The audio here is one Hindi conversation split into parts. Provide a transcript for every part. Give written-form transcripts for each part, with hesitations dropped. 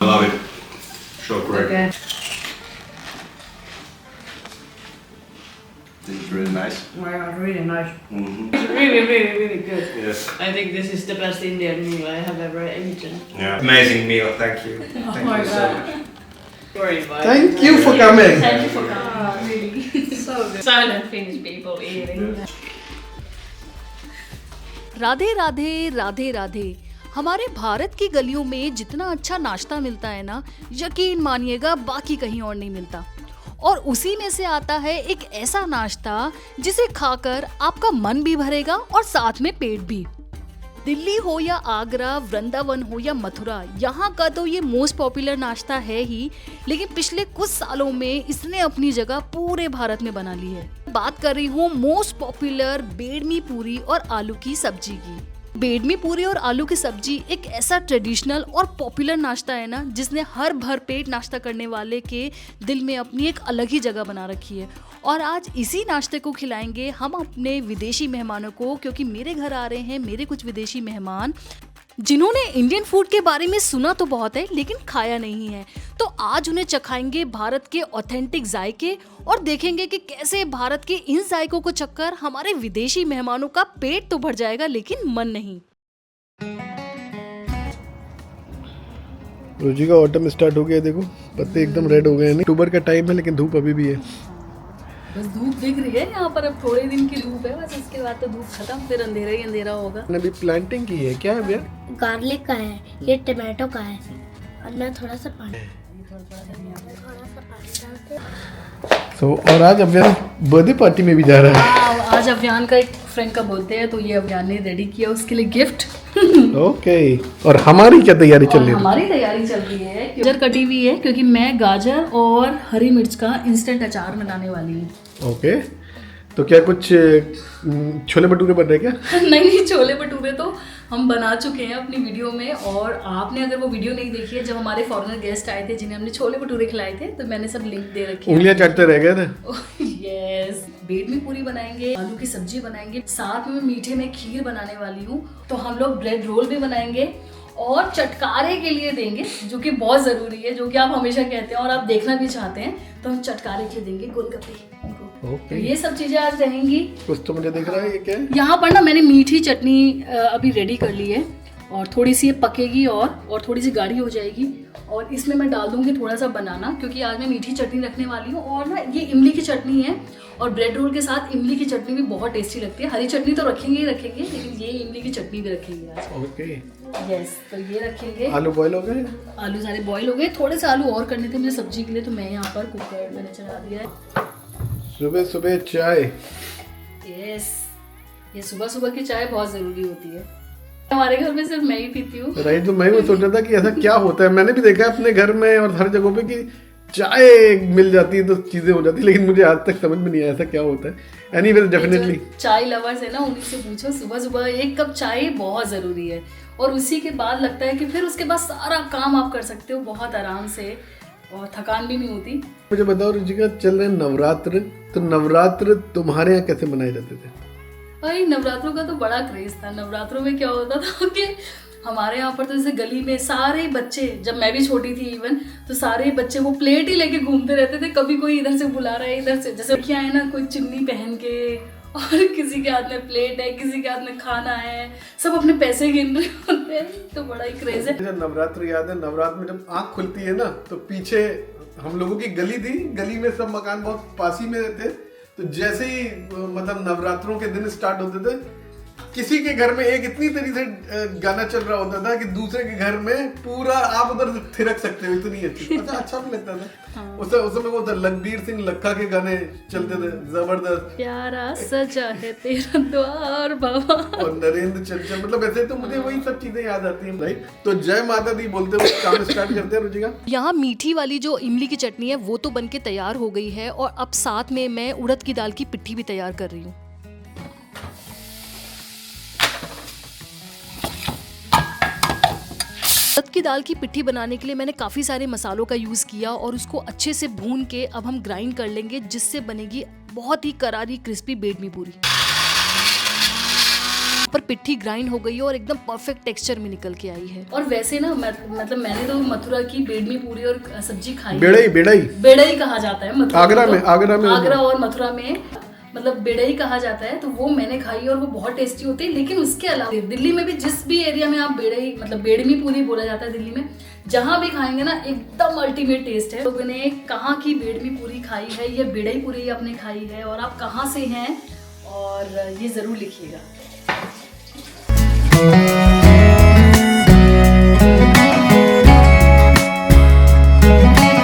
love it. So great. Okay. This is really nice. Wow, really nice. Mm-hmm. It's really, really, really good. Yes. I think this is the best Indian meal I have ever eaten. Yeah. Amazing meal. Thank you. Oh Thank my you so much. god. Sorry, bye. Thank you for coming. Thank you for coming. Really. So good. Silent Finnish people eating. Radhe Radhe Radhe Radhe. हमारे भारत की गलियों में जितना अच्छा नाश्ता मिलता है ना, यकीन मानिएगा बाकी कहीं और नहीं मिलता। और उसी में से आता है एक ऐसा नाश्ता जिसे खाकर आपका मन भी भरेगा और साथ में पेट भी। दिल्ली हो या आगरा, वृंदावन हो या मथुरा, यहाँ का तो ये मोस्ट पॉपुलर नाश्ता है ही, लेकिन पिछले कुछ सालों में इसने अपनी जगह पूरे भारत में बना ली है। बात कर रही हूँ मोस्ट पॉपुलर बेडमी पूरी और आलू की सब्जी की। बेडमी पूरी और आलू की सब्जी एक ऐसा ट्रेडिशनल और पॉपुलर नाश्ता है ना, जिसने हर भर पेट नाश्ता करने वाले के दिल में अपनी एक अलग ही जगह बना रखी है। और आज इसी नाश्ते को खिलाएंगे हम अपने विदेशी मेहमानों को, क्योंकि मेरे घर आ रहे हैं मेरे कुछ विदेशी मेहमान जिन्होंने इंडियन फूड के बारे में सुना तो बहुत है लेकिन खाया नहीं है। तो आज उन्हें चखाएंगे भारत के ऑथेंटिक जायके और देखेंगे कि कैसे भारत के इन जायकों को चखकर हमारे विदेशी मेहमानों का पेट तो भर जाएगा लेकिन मन नहीं। रोजी का ऑटम स्टार्ट हो गया, देखो पत्ते एकदम रेड हो गए हैं। अक्टूबर का टाइम है लेकिन धूप अभी भी है। बस धूप दिख रही है यहाँ पर, अब थोड़े दिन की धूप है बस, इसके बाद तो धूप खत्म, फिर अंधेरा ही अंधेरा होगा। अभी प्लांटिंग की है क्या भैया? गार्लिक का है, ये टमाटो का है और मैं थोड़ा सा पानी और आज अभियान बर्थडे पार्टी में भी जा रहा है। आज अभियान का एक फ्रेंड का बर्थडे है, तो ये अभियान ने रेडी किया उसके लिए गिफ्ट। ओके। और हमारी क्या तैयारी चल रही है? हमारी तैयारी चल रही है, गाजर कटी हुई है क्योंकि मैं गाजर और हरी मिर्च का इंस्टेंट अचार बनाने वाली हूँ। ओके। तो क्या कुछ छोले भटूरे बन रहे क्या? नहीं, छोले भटूरे तो हम बना चुके हैं अपनी वीडियो में, और आपने अगर वो वीडियो नहीं देखी है जब हमारे फॉरेनर गेस्ट आए थे जिन्हें हमने छोले भटूरे खिलाए थे, तो मैंने सब लिंक दे रखे हैं। उंगलियां चाटते रह गए थे। यस, बेडमी पूरी बनाएंगे, आलू की सब्जी बनाएंगे, साथ में मीठे में खीर बनाने वाली हूँ। तो हम लोग ब्रेड रोल भी बनाएंगे और चटकारे के लिए देंगे, जो कि बहुत ज़रूरी है, जो कि आप हमेशा कहते हैं और आप देखना भी चाहते हैं, तो हम चटकारे के लिए देंगे गोलगप्पे उनको। ओके। तो ये सब चीज़ें आज रहेंगी। कुछ तो मुझे दिख रहा है, ये क्या है? यहाँ पर ना मैंने मीठी चटनी अभी रेडी कर ली है, और थोड़ी सी ये पकेगी और थोड़ी सी गाढ़ी हो जाएगी, और इसमें मैं डाल दूंगी थोड़ा सा बनाना, क्योंकि आज मैं मीठी चटनी रखने वाली हूँ। और ना ये इमली की चटनी है, और ब्रेड रोल के साथ इमली की चटनी भी बहुत टेस्टी लगती है। हरी चटनी तो रखेंगे ही रखेंगे, लेकिन ये इमली की चटनी भी रखेंगे आज। ओके। यस, तो ये रखेंगे। आलू बॉईल हो गए? आलू सारे बॉईल हो गए, थोड़े से आलू और करने थे मुझे सब्जी के लिए, तो मैं यहाँ पर कुकर मैंने चढ़ा दिया है। सुबह सुबह चाय। यस, ये सुबह सुबह की चाय बहुत ज़रूरी होती है। हमारे घर में सिर्फ मैं ही पीती हूँ। राइट। तो मैं भी सोच रहा था कि ऐसा क्या होता है। मैंने भी देखा है अपने घर में और हर जगहों पे कि चाय मिल जाती है तो चीजें हो जाती है, लेकिन मुझे आज तक समझ में नहीं आया ऐसा क्या होता है। एनीवेज डेफिनेटली चाय लवर्स है ना, उन्हीं से पूछो, सुबह सुबह एक कप चाय बहुत ज़रूरी है, और उसी के बाद लगता है कि फिर उसके बाद सारा काम आप कर सकते हो बहुत आराम से, और थकान भी नहीं होती। मुझे बताओ रुचिका, चल रहे नवरात्र, तो नवरात्र तुम्हारे यहाँ कैसे मनाए जाते थे? भाई नवरात्रों का तो बड़ा क्रेज था। नवरात्रों में क्या होता था कि हमारे यहाँ पर तो जैसे गली में सारे बच्चे, जब मैं भी छोटी थी इवन, तो सारे बच्चे वो प्लेट ही लेके घूमते रहते थे। कभी कोई इधर से बुला रहा है, इधर से, जैसे लड़कियां है ना, कोई चुन्नी पहन के, और किसी के हाथ में प्लेट है, किसी के हाथ में खाना है, सब अपने पैसे गिन रहे होते हैं। तो बड़ा ही क्रेज है। मुझे नवरात्र याद है। नवरात्र में जब आँख खुलती है ना, तो पीछे हम लोगों की गली थी, गली में सब मकान बहुत पास ही में थे। तो जैसे ही मतलब नवरात्रों के दिन स्टार्ट होते थे, किसी के घर में एक इतनी तेजी से गाना चल रहा होता था कि दूसरे के घर में पूरा आप उधर थिरक सकते हो, इतनी अच्छी। अच्छा भी लगता था। उस समय वो लखबीर सिंह लखा के गाने चलते थे, जबरदस्त। प्यारा सजा है तेरा द्वार बाबा, और नरेंद्र चंचल, मतलब ऐसे तो मुझे वही सब चीजें याद आती हैं। राइट। तो जय माता दी बोलते हुए काम स्टार्ट करते हैं रुचिका। यहाँ मीठी वाली जो इमली की चटनी है वो तो बनके तैयार हो गई है, और अब साथ में मैं उड़द की दाल की पिट्ठी भी तैयार कर रही हूँ। उड़द की दाल की पिट्ठी बनाने के लिए मैंने काफ़ी सारे मसालों का यूज़ किया, और उसको अच्छे से भून के अब हम ग्राइंड कर लेंगे, जिससे बनेगी बहुत ही करारी क्रिस्पी बेडमी पूरी। पर पिट्ठी ग्राइंड हो गई है और एकदम परफेक्ट टेक्सचर में निकल के आई है। और वैसे ना मतलब मैंने तो मथुरा की बेडमी पूरी और सब्जी खाई। बेड़ई कहा जाता है मथुरा, आगरा और मथुरा में मतलब बेड़ई कहा जाता है, तो वो मैंने खाई और वो बहुत टेस्टी होती है। लेकिन उसके अलावा दिल्ली में भी जिस भी एरिया में आप बेड़ई मतलब बेडमी पूरी बोला जाता है दिल्ली में, जहाँ भी खाएंगे ना एकदम अल्टीमेट टेस्ट है। लोगों ने कहाँ की बेडमी पूरी खाई है या बेड़ई पूरी आपने खाई है और आप कहाँ से हैं, और ये जरूर लिखिएगा।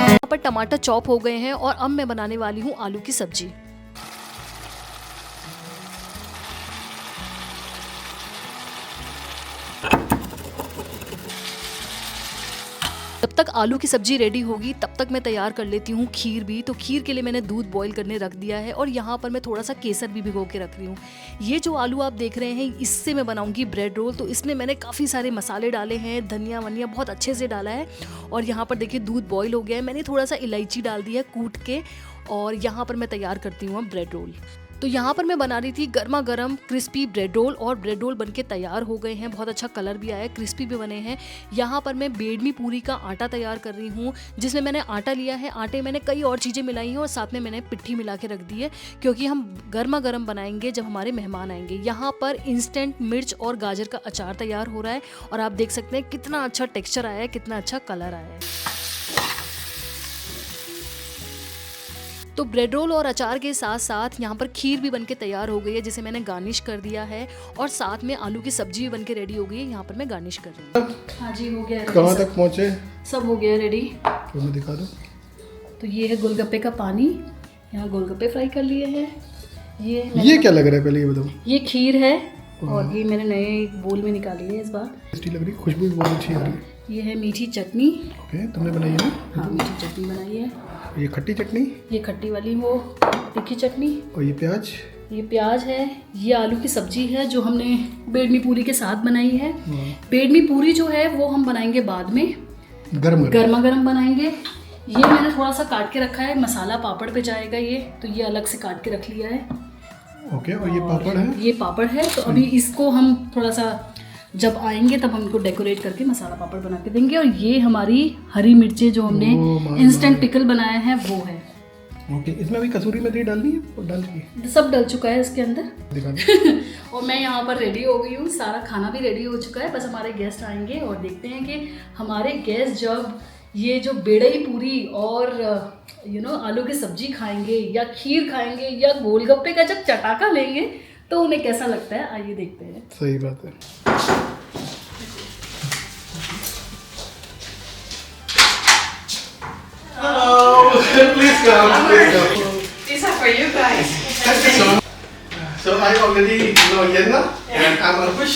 यहाँ पर टमाटर चॉप हो गए हैं और अब मैं बनाने वाली हूँ आलू की सब्जी। जब तक आलू की सब्जी रेडी होगी तब तक मैं तैयार कर लेती हूँ खीर भी। तो खीर के लिए मैंने दूध बॉईल करने रख दिया है और यहाँ पर मैं थोड़ा सा केसर भी भिगो के रख रही हूँ। ये जो आलू आप देख रहे हैं इससे मैं बनाऊंगी ब्रेड रोल। तो इसमें मैंने काफ़ी सारे मसाले डाले हैं, धनिया वनिया बहुत अच्छे से डाला है। और यहाँ पर देखिए दूध बॉईल हो गया है, मैंने थोड़ा सा इलायची डाल दी है कूट के। और यहाँ पर मैं तैयार करती हूँ ब्रेड रोल। तो यहाँ पर मैं बना रही थी गर्मा गर्म क्रिस्पी ब्रेड रोल और ब्रेड रोल बनके तैयार हो गए हैं। बहुत अच्छा कलर भी आया है, क्रिस्पी भी बने हैं। यहाँ पर मैं बेडमी पूरी का आटा तैयार कर रही हूँ, जिसमें मैंने आटा लिया है। आटे मैंने कई और चीज़ें मिलाई हैं और साथ में मैंने पिट्ठी मिला के रख दी है, क्योंकि हम गर्मा गर्म बनाएंगे जब हमारे मेहमान आएंगे। यहाँ पर इंस्टेंट मिर्च और गाजर का अचार तैयार हो रहा है और आप देख सकते हैं कितना अच्छा टेक्स्चर आया है, कितना अच्छा कलर आया है। तो ब्रेड रोल और अचार के साथ साथ यहाँ पर खीर भी बनके तैयार हो गई है, जिसे मैंने गार्निश कर दिया है। और साथ में आलू की सब्जी भी बनके रेडी हो गई है, यहाँ पर मैं गार्निश कर रही हूँ। हाँ जी, हो गया। कहाँ तक पहुँचे? सब हो गया रेडी। तो मैं दिखा दूँ। तो ये है गोलगप्पे का पानी, यहाँ गोलगप्पे फ्राई कर लिए हैं। ये क्या लग रहा है पहले ये बताओ? ये खीर है और ये मैंने नए बोल में निकाली है इस बार। टेस्टी लग रही है, खुशबू भी बहुत अच्छी आ रही है। ये है मीठी चटनी। ओके, तुमने बनाई है ना? हाँ, मीठी चटनी बनाई है। ये खट्टी चटनी? ये खट्टी वाली वो तीखी चटनी। और ये प्याज? ये प्याज है। ये आलू की सब्जी है जो हमने बेडमी पूरी के साथ बनाई है। बेडमी पूरी जो है वो हम बनाएंगे बाद में, गर्मा गर्म बनाएंगे। ये मैंने थोड़ा सा काट के रखा है, मसाला पापड़ पे जाएगा ये, तो ये अलग से काट के रख लिया है। ओके, और ये पापड़ है? ये पापड़ है। तो अभी इसको हम थोड़ा सा जब आएंगे तब हम इनको डेकोरेट करके मसाला पापड़ बना के देंगे। और ये हमारी हरी मिर्चें जो हमने इंस्टेंट पिकल बनाया है वो है। ओके, इसमें अभी कसूरी मेथी डालनी है और डाल दी? सब डल चुका है इसके अंदर। दिखा दो। और मैं यहाँ पर रेडी हो गई हूँ, सारा खाना भी रेडी हो चुका है। बस हमारे गेस्ट आएंगे और देखते हैं कि हमारे गेस्ट जब ये जो बेड़ई पूरी और आलू की सब्जी खाएंगे या खीर खाएंगे या गोलगप्पे का जब चटाका लेंगे तो उन्हें कैसा लगता है। आइए देखते हैं। सही बात है। Hello, please come. These are for you guys. Thank you so much. So I already know Yenna and I'm Ankush.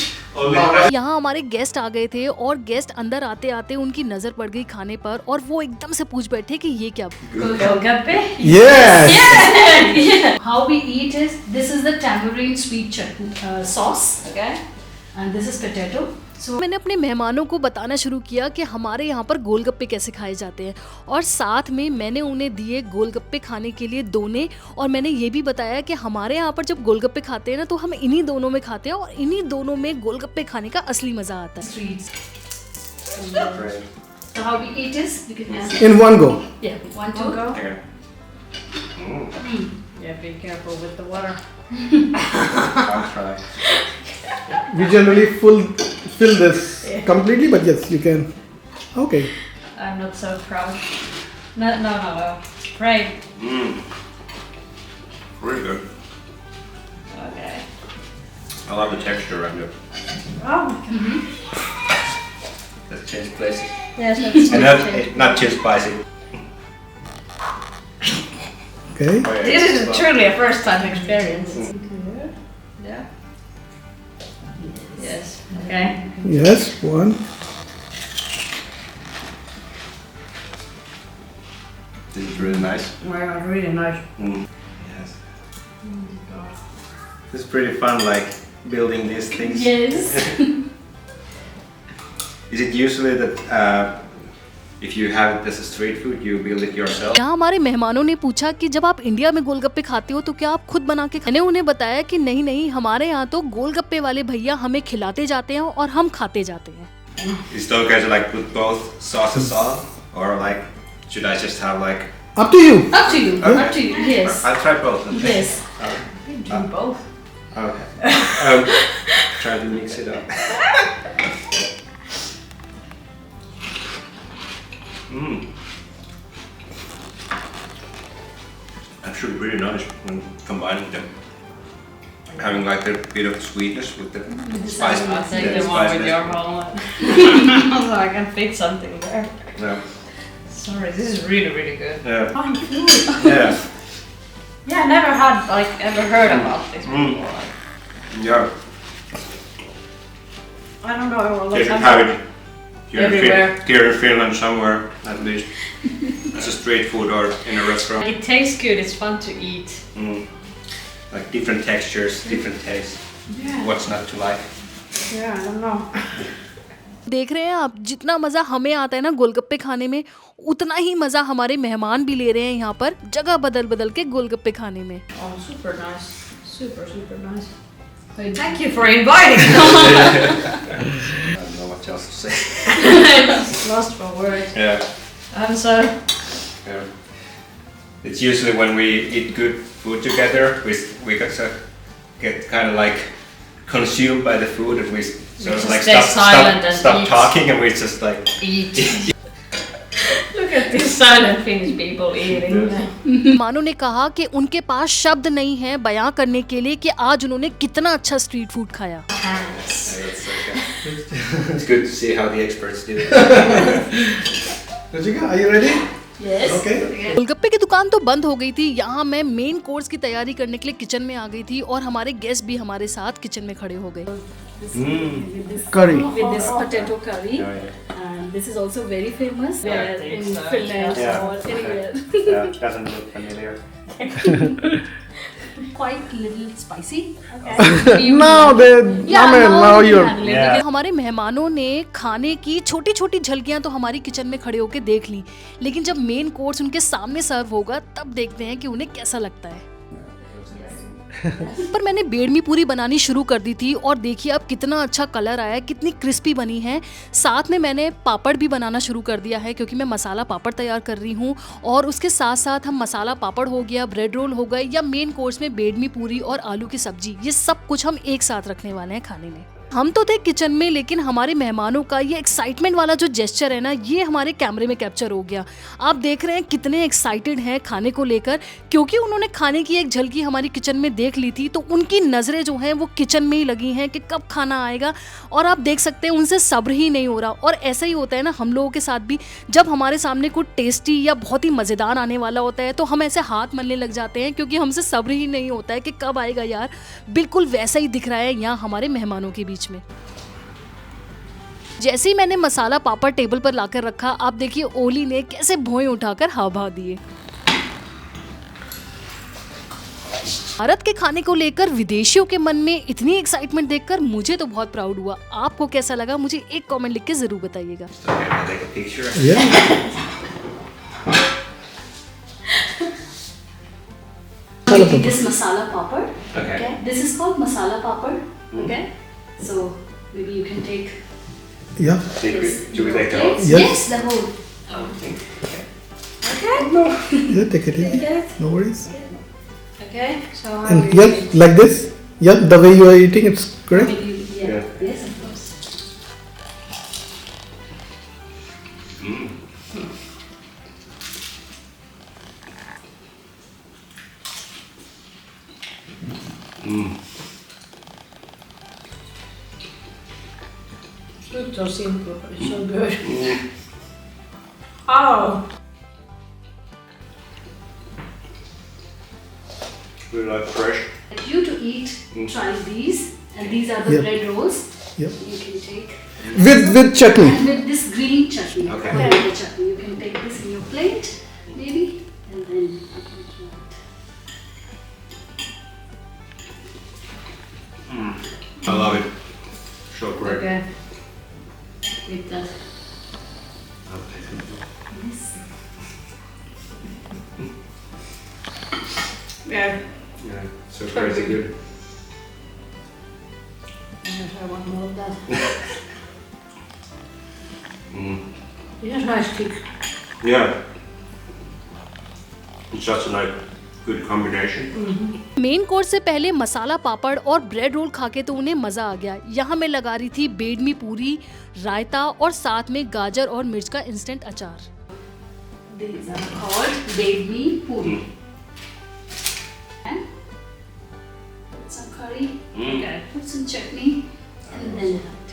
यहाँ हमारे गेस्ट आ गए थे और गेस्ट अंदर आते आते उनकी नजर पड़ गई खाने पर और वो एकदम से पूछ बैठे कि ये क्या? Golgappe? Yes. How we eat is this is the tamarind sweet chutney sauce. Okay. And this is potato. So मैंने अपने मेहमानों को बताना शुरू किया कि हमारे यहाँ पर गोलगप्पे कैसे खाए जाते हैं और साथ में मैंने उन्हें दिए गोलगप्पे खाने के लिए दोने। और मैंने ये भी बताया कि हमारे यहाँ पर जब गोलगप्पे खाते हैं ना तो हम इन्हीं दोनों में खाते हैं और इन्हीं दोनों में गोलगप्पे खाने का असली मजा आता है। So how we eat is you can just In one go. yeah, 1 2 Go. Okay. Yeah, be careful with the water. I'll try. We generally fill this completely, but yes, you can. Okay. I'm not so proud. No. Right. Really good. Okay. I love the texture of it. Oh. Let's change places. Yes, that's And not too spicy. Okay. Oh, yeah, This is it's truly a first time experience. Yeah. Yes. Okay. Yes, one. This is really nice. Wow, really nice. Yes. It's pretty fun, like building these things. yes. Is it usually that if you have it as a street food, you build it yourself. यहाँ हमारे मेहमानों ने पूछा कि जब आप इंडिया में गोलगप्पे खाते हो तो क्या आप खुद बना के मैंने उन्हें बताया कि नहीं हमारे यहाँ तो गोलगप्पे वाले भैया हमें खिलाते जाते हैं और हम खाते जाते हैं। Is it okay to like put both sauces on, or like should I just have like? Up to you. Up to you. Up to you. Yes. I'll try both. Okay. Yes. You can do both. Okay. Try to mix it up. Actually, really nice when combining them. Having like a bit of sweetness with the spice. I'll take yeah, the one with spiciness. your whole. So I can fit something there. Yeah. Sorry, this is really good. Yeah. Fine food. Yeah. Yeah, I never had ever heard about this before. Yeah. I don't know. You should have it here Everywhere. Here in Finland somewhere at least. As a street food or in a restaurant. It tastes good. It's fun to eat. Like different textures, different tastes. Yeah. What's not to like? Yeah, I don't know. देख रहे हैं आप, जितना मजा हमें आता है ना गोलगप्पे खाने में, उतना ही मजा हमारे मेहमान भी ले रहे हैं यहाँ पर जगह बदल बदल के गोलगप्पे खाने में। Oh, super nice. Super nice. Thank you for inviting me. I don't know what else to say. I was lost for words. Yeah. I'm so. Yeah. It's usually when we eat good food together, we get kind of like consumed by the food, and we sort of just like stay silent and stop eat. talking, and we just like Eat. Look at these silent Finnish people eating. मानो ने कहा कि उनके पास शब्द नहीं है बयां करने के लिए कि आज उन्होंने कितना अच्छा स्ट्रीट फूड खाया। it's good to see how the experts do it. Ruchika, are you ready? Yes. Okay. गोलगप्पे की दुकान तो बंद हो गई थी, यहाँ मैं मेन कोर्स की तैयारी करने के लिए किचन में आ गई थी और हमारे गेस्ट भी हमारे साथ किचन में खड़े हो गए। Curry. With this potato curry, Oh, yeah. and this is also very famous Yeah, I in think so. Finland Yeah. or anywhere. Yeah, doesn't look familiar. Quite little spicy. Now now you're. Yeah. हमारे मेहमानों ने खाने की छोटी छोटी झलकियां तो हमारी किचन में खड़े होकर देख ली, लेकिन जब मेन कोर्स उनके सामने सर्व होगा तब देखते हैं कि उन्हें कैसा लगता है। पर मैंने बेडमी पूरी बनानी शुरू कर दी थी और देखिए अब कितना अच्छा कलर आया है, कितनी क्रिस्पी बनी है। साथ में मैंने पापड़ भी बनाना शुरू कर दिया है क्योंकि मैं मसाला पापड़ तैयार कर रही हूँ और उसके साथ साथ हम मसाला पापड़ हो गया, ब्रेड रोल हो गए या मेन कोर्स में बेडमी पूरी और आलू की सब्जी, ये सब कुछ हम एक साथ रखने वाले हैं खाने में। हम तो थे किचन में, लेकिन हमारे मेहमानों का ये एक्साइटमेंट वाला जो जेस्चर है ना, ये हमारे कैमरे में कैप्चर हो गया। आप देख रहे हैं कितने एक्साइटेड हैं खाने को लेकर, क्योंकि उन्होंने खाने की एक झलकी हमारी किचन में देख ली थी तो उनकी नज़रें जो हैं वो किचन में ही लगी हैं कि कब खाना आएगा। और आप देख सकते हैं उनसे सब्र ही नहीं हो रहा। और ऐसा ही होता है ना हम लोगों के साथ भी, जब हमारे सामने कुछ टेस्टी या बहुत ही मज़ेदार आने वाला होता है तो हम ऐसे हाथ मलने लग जाते हैं क्योंकि हमसे सब्र ही नहीं होता है कि कब आएगा यार। बिल्कुल वैसा ही दिख रहा है यहाँ हमारे मेहमानों के बीच में। जैसे ही मैंने मसाला पापड़ टेबल पर लाकर रखा, आप देखिए ओली ने कैसे भौं उठाकर हाव भाव दिए। भारत के खाने को लेकर विदेशियों के मन में इतनी एक्साइटमेंट देखकर मुझे तो बहुत प्राउड हुआ। आपको कैसा लगा मुझे एक कमेंट लिख के जरूर बताइएगा। Okay, I'll take a picture. Yeah. This masala papad. Okay. This is called masala papad. Okay. So maybe you can take. Yeah. Should we take the whole? Yes. Yes, the whole. Yeah, take it easy. No worries. Okay, so how And do you yeah, like this. Yeah, the way you are eating, it's correct. Maybe, yeah. Yeah. Yes, of course. Looks so simple, but it's so good. Oh, We like fresh. You to eat, try these, and these are the Yeah. bread rolls. Yep. You can take, With chutney. and with this green chutney, Okay. coriander chutney, you can take this in your plate, maybe, and then you can try it. I love it. So great. okay. With that. I'll take it. Yeah. Yeah, so crazy good. Yes, I want more of that. Mm. Yeah, nice kick. Yeah. It's such a like good combination. Main course से पहले मसाला पापड़ और ब्रेड रोल खा के तो उन्हें मजा आ गया। यहाँ मैं लगा रही थी बेडमी पूरी, रायता और साथ में गाजर और मिर्च का इंस्टेंट अचार। These are called baby puri. And put some curry. Okay. Put some chutney and then that.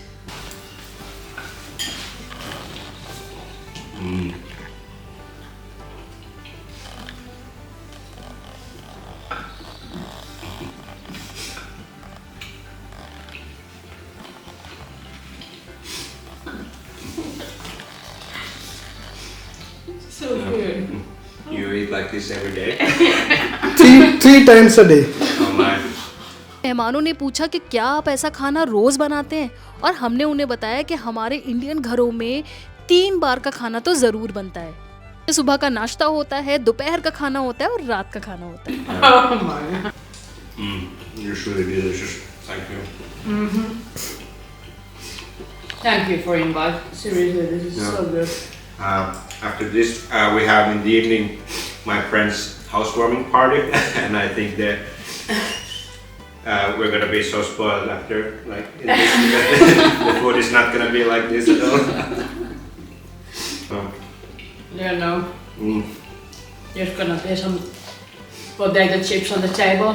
Mm. So good. You eat like this every day? three times a day. Oh my. मेहमानों ने पूछा कि क्या आप ऐसा खाना रोज बनाते हैं, और हमने उन्हें बताया कि हमारे इंडियन घरों में 3 बार का खाना तो जरूर बनता है। सुबह का नाश्ता होता है, दोपहर का खाना होता है और रात का खाना होता है। Oh my god. It's really delicious. Thank you. Thank you for invite. Seriously, this is Yeah. so good. After this, we have in the evening my friend's housewarming party, and I think that we're gonna be so spoiled after, like, in this, the food is not gonna be like this at all. You know, Mm. there's gonna be some potato chips on the table.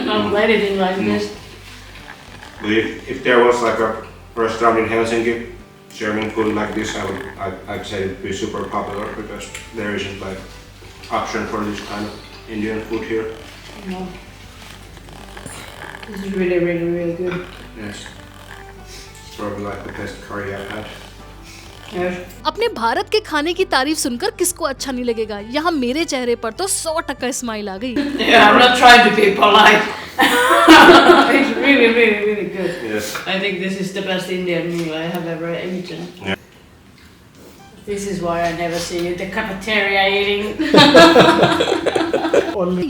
Not anything like this. But if there was like a restaurant in Helsinki serving food like this, I'd say it'd be super popular, because there isn't like option for this kind of Indian food here. No. This is really, really, really good. Yes, it's probably like the best curry I've had. Yes. अपने भारत के खाने की तारीफ सुनकर किसको अच्छा नहीं लगेगा। यहाँ मेरे चेहरे पर तो 100% स्माइल आ गई। Yeah, I'm not trying to be polite. It's really, really, really good. Yes. I think this is the best Indian meal I have ever eaten. Yeah. This is why I never see you in the cafeteria eating.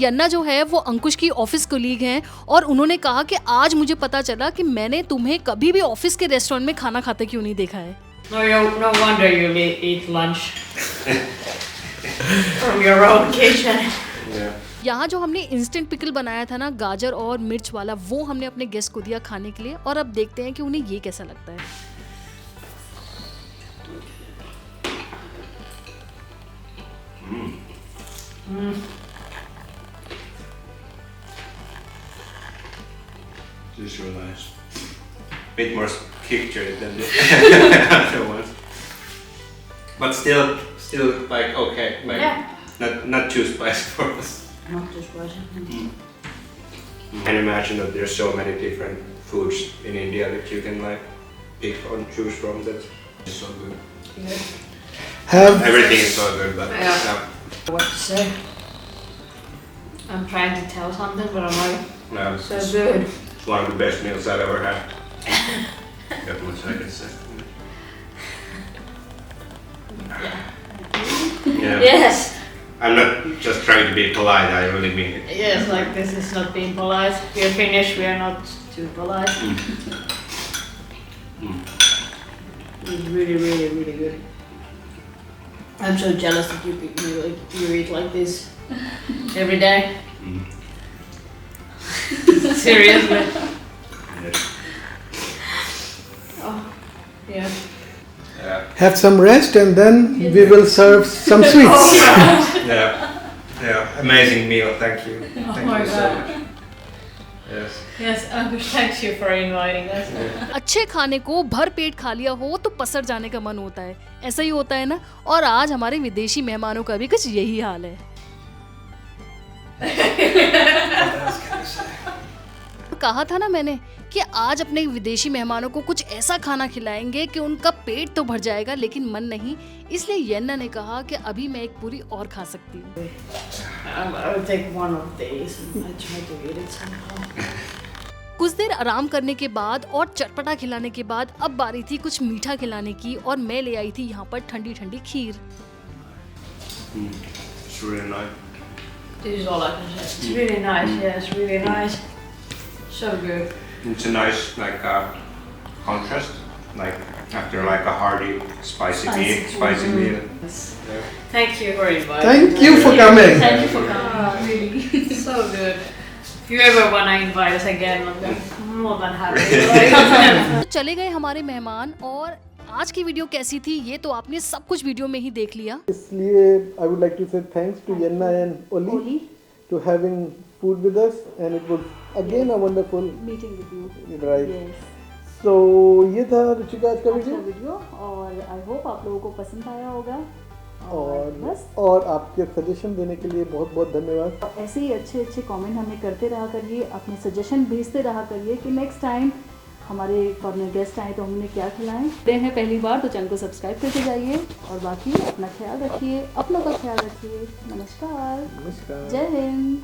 यन्ना जो है वो अंकुश की ऑफिस कोलीग हैं, और उन्होंने कहा कि आज मुझे पता चला कि मैंने तुम्हें कभी भी ऑफिस के रेस्टोरेंट में खाना खाते क्यों नहीं देखा है। No wonder you eat lunch from your own kitchen. Yeah. यहाँ जो हमने इंस्टेंट पिकल बनाया था ना, गाजर और मिर्च वाला, वो हमने अपने गेस्ट को दिया खाने के लिए, और अब देखते हैं कि उन्हें ये कैसा लगता है। This is really nice. Bit more kick to it than the other ones. But still like okay, like Yeah. not too spicy for us. Not too spicy. I can imagine that there's so many different foods in India that you can like pick or choose from. That is so good. Yeah. Everything is so good, but Yeah. What to say? I'm trying to tell something, but I'm like, no, so it's good. one of the best meals I've ever had. That much I can say. Yeah. Yes. I'm not just trying to be polite. I really mean it. Yes, like this is not being polite. We're Finnish, we are not too polite. It's really, really, really good. I'm so jealous that you eat like this every day. Seriously. Yes. Oh, yeah. Yeah. Have some rest and then we will serve some sweets. Yeah. Amazing meal. Thank you. Thank my you so God. much. Yes. Yes, Ankush, thank you for inviting us. अच्छे खाने को भर पेट खा लिया हो तो पसर जाने का मन होता है, ऐसा ही होता है ना। और आज हमारे विदेशी मेहमानों का भी कुछ यही हाल है। कहा था ना मैंने कि आज अपने विदेशी मेहमानों को कुछ ऐसा खाना खिलाएंगे कि उनका पेट तो भर जाएगा लेकिन मन नहीं। इसलिए यन्ना ने कहा कि अभी मैं एक पूरी और खा सकती हूँ। I'll take one of these and I try to eat it somehow. कुछ देर आराम करने के बाद और चटपटा खिलाने के बाद अब बारी थी कुछ मीठा खिलाने की, और मैं ले आई थी यहाँ पर ठंडी ठंडी खीर। It's really nice. This is all I can say. It's really nice. Yeah, it's really nice. So good. It's a nice like contrast, like after like a hearty, spicy meal. Yeah. Thank you for inviting. Thank you for coming. Thank you for coming. Really, so good. If you ever want to invite us again, I'm more than happy. तो चले गए हमारे मेहमान। और आज की वीडियो कैसी थी ये तो आपने सब कुछ वीडियो में ही देख लिया। इसलिए I would like to say thanks to Yenna and Oli to having food with us, and it was again a wonderful meeting with you. right. So ये था रुचिका आज का वीडियो, और आई होप आप लोगों को पसंद आया होगा। और आपके सजेशन देने के लिए बहुत बहुत धन्यवाद। ऐसे ही अच्छे अच्छे कमेंट हमें करते रहा करिए, अपने सजेशन भेजते रहा करिए कि नेक्स्ट टाइम हमारे फॉरेनर गेस्ट आए तो हम उन्हें क्या खिलाएं। हैं पहली बार तो चैनल को सब्सक्राइब करके जाइए, और बाकी अपना ख्याल रखिए, अपनों का ख्याल रखिए। नमस्कार, नमस्कार, जय हिंद।